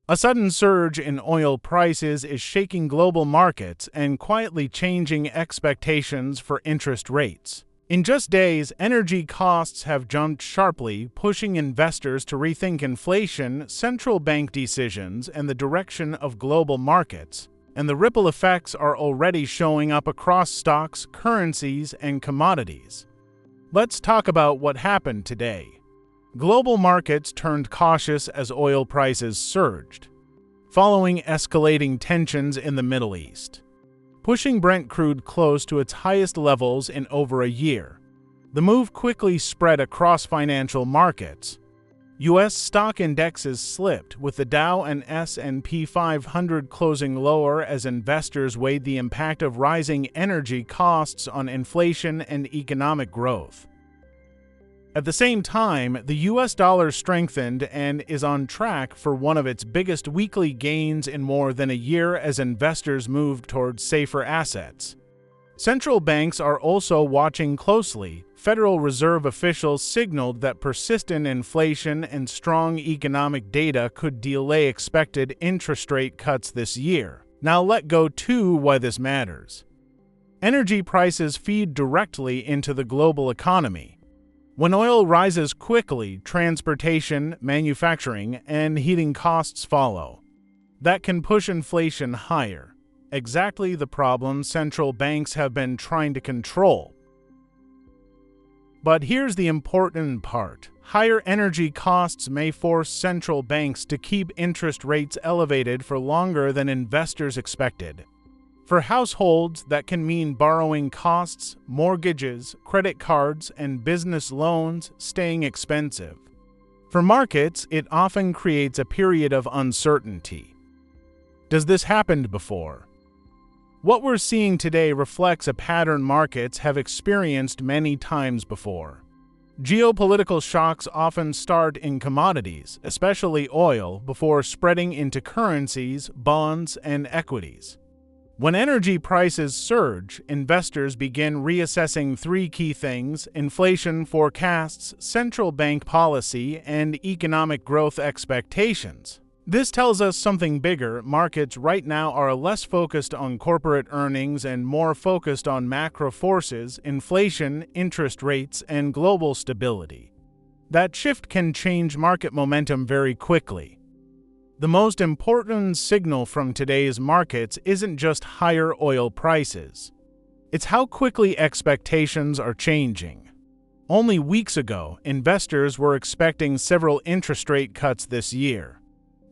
A sudden surge in oil prices is shaking global markets and quietly changing expectations for interest rates. In just days, energy costs have jumped sharply, pushing investors to rethink inflation, central bank decisions, and the direction of global markets. And the ripple effects are already showing up across stocks, currencies, and commodities. Let's talk about what happened today. Global markets turned cautious as oil prices surged, following escalating tensions in the Middle East, pushing Brent crude close to its highest levels in over a year. The move quickly spread across financial markets. U.S. stock indexes slipped, with the Dow and S&P 500 closing lower as investors weighed the impact of rising energy costs on inflation and economic growth. At the same time, the U.S. dollar strengthened and is on track for one of its biggest weekly gains in more than a year as investors moved towards safer assets. Central banks are also watching closely. Federal Reserve officials signaled that persistent inflation and strong economic data could delay expected interest rate cuts this year. Now let's go to why this matters. Energy prices feed directly into the global economy. When oil rises quickly, transportation, manufacturing, and heating costs follow. That can push inflation higher, exactly the problem central banks have been trying to control. But here's the important part. Higher energy costs may force central banks to keep interest rates elevated for longer than investors expected. For households, that can mean borrowing costs, mortgages, credit cards, and business loans staying expensive. For markets, it often creates a period of uncertainty. Does this happen before? What we're seeing today reflects a pattern markets have experienced many times before. Geopolitical shocks often start in commodities, especially oil, before spreading into currencies, bonds, and equities. When energy prices surge, investors begin reassessing three key things: inflation forecasts, central bank policy, and economic growth expectations. This tells us something bigger. Markets right now are less focused on corporate earnings and more focused on macro forces, inflation, interest rates, and global stability. That shift can change market momentum very quickly. The most important signal from today's markets isn't just higher oil prices. It's how quickly expectations are changing. Only weeks ago, investors were expecting several interest rate cuts this year.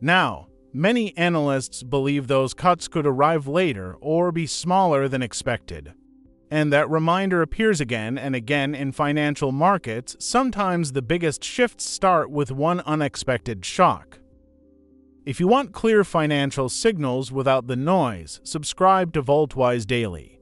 Now, many analysts believe those cuts could arrive later or be smaller than expected. And that reminder appears again and again in financial markets. Sometimes the biggest shifts start with one unexpected shock. If you want clear financial signals without the noise, subscribe to VaultWise Daily.